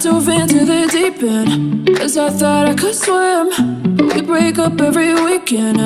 dove into the deep end, 'cause I thought I could swim. But we break up every weekend.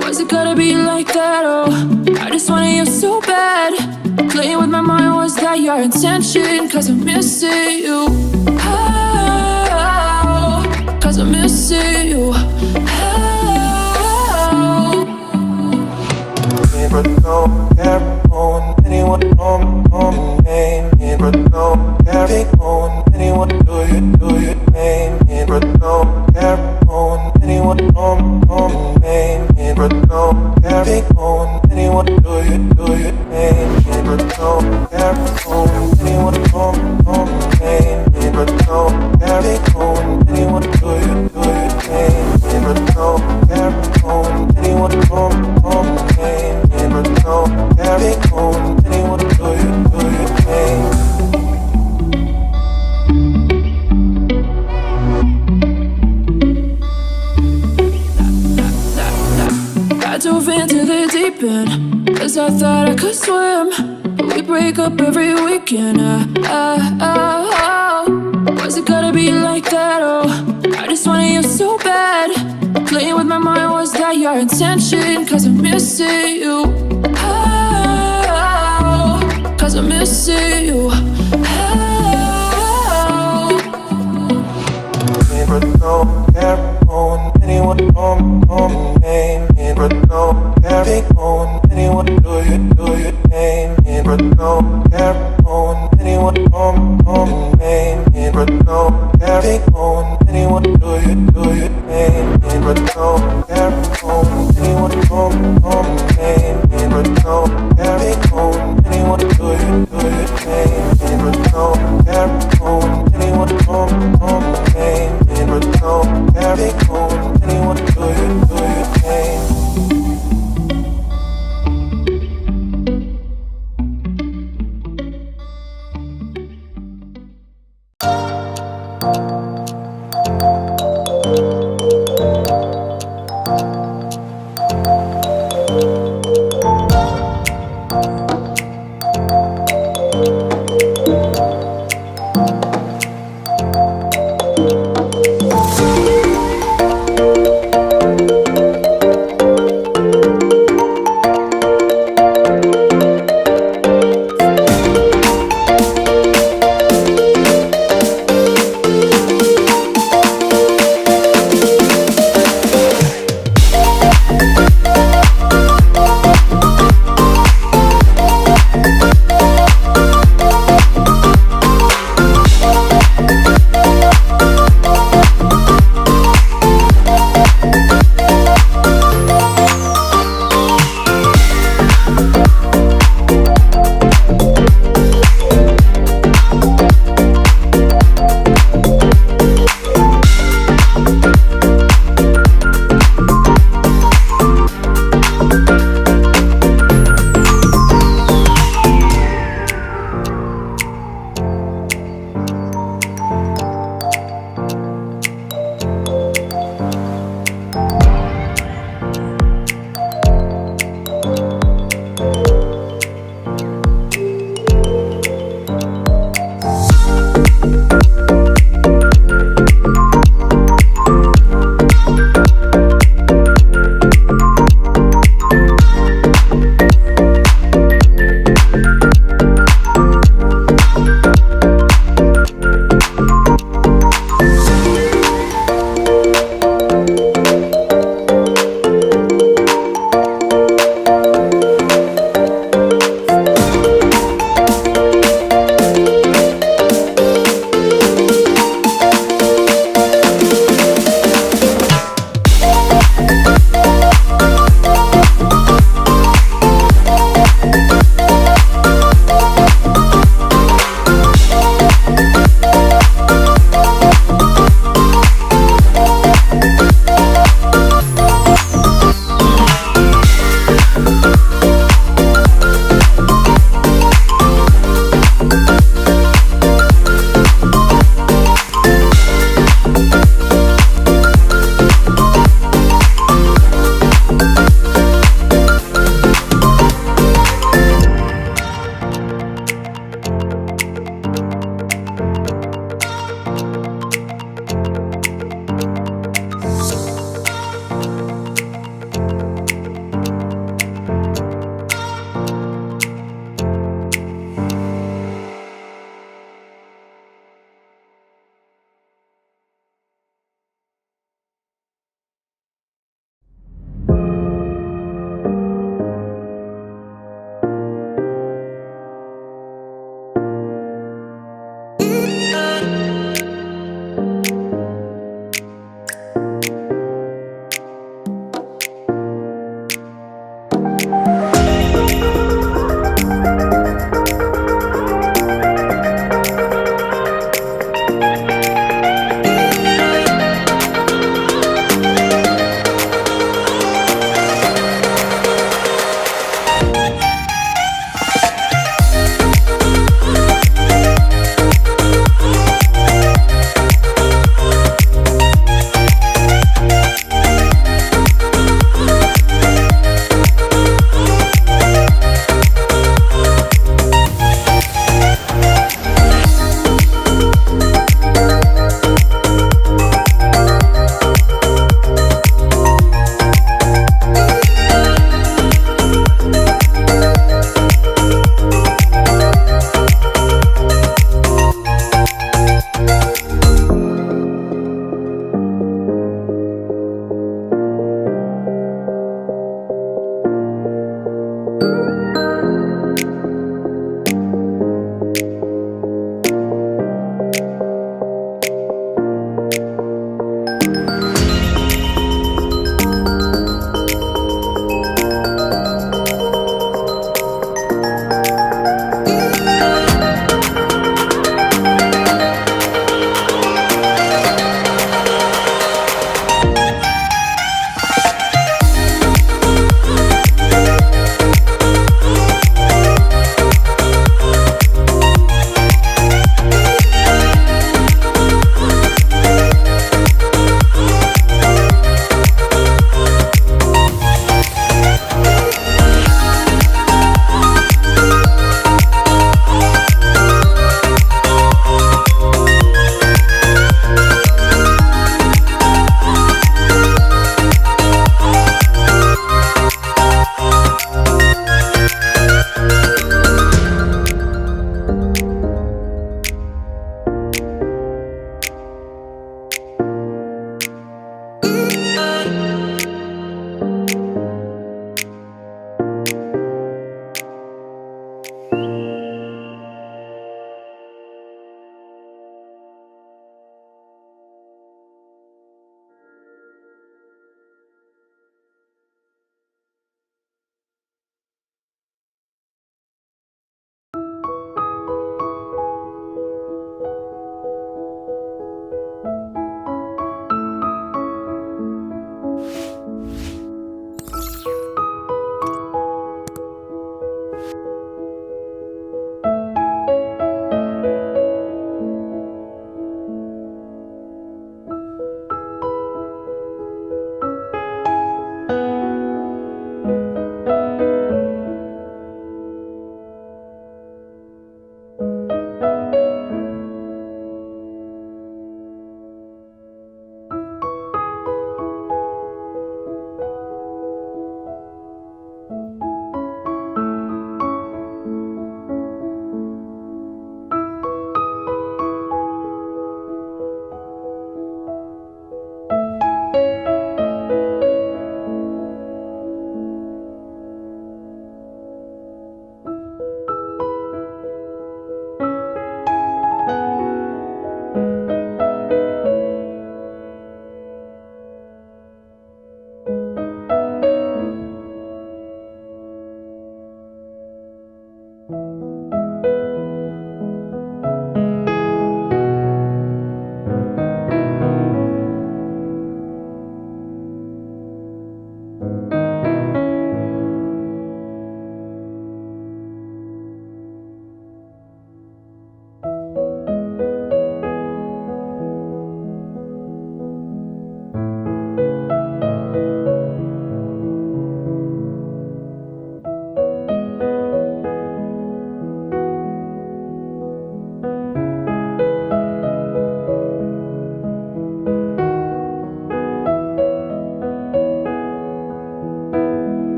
Why's it gotta be like that? Oh, I just wanted you so bad. Playing with my mind, was that your intention? 'Cause I'm missing you. Oh, 'cause I'm missing you. But don't care on anyone on name. But don't care on anyone do you name. But don't care on anyone on name. But don't care on anyone do you name. But don't care on anyone on name. But don't care on anyone do you name. But don't care on anyone on name. But don't carry on anyone do you name. I dove into the deep end, 'cause I thought I could swim. But we break up every weekend. Why's it gotta be like that? Oh, I just wanted you so bad. Playing with my mind, was that your intention? 'Cause I'm missing you. Oh, 'cause I'm missing you. But don't care on anyone on name. But don't carry on anyone do you name. But don't care on anyone on name. But don't carry on anyone do you name. But don't care on anyone on name. But don't carry on anyone do you name. But don't care on anyone on name. But don't carry on anyone do you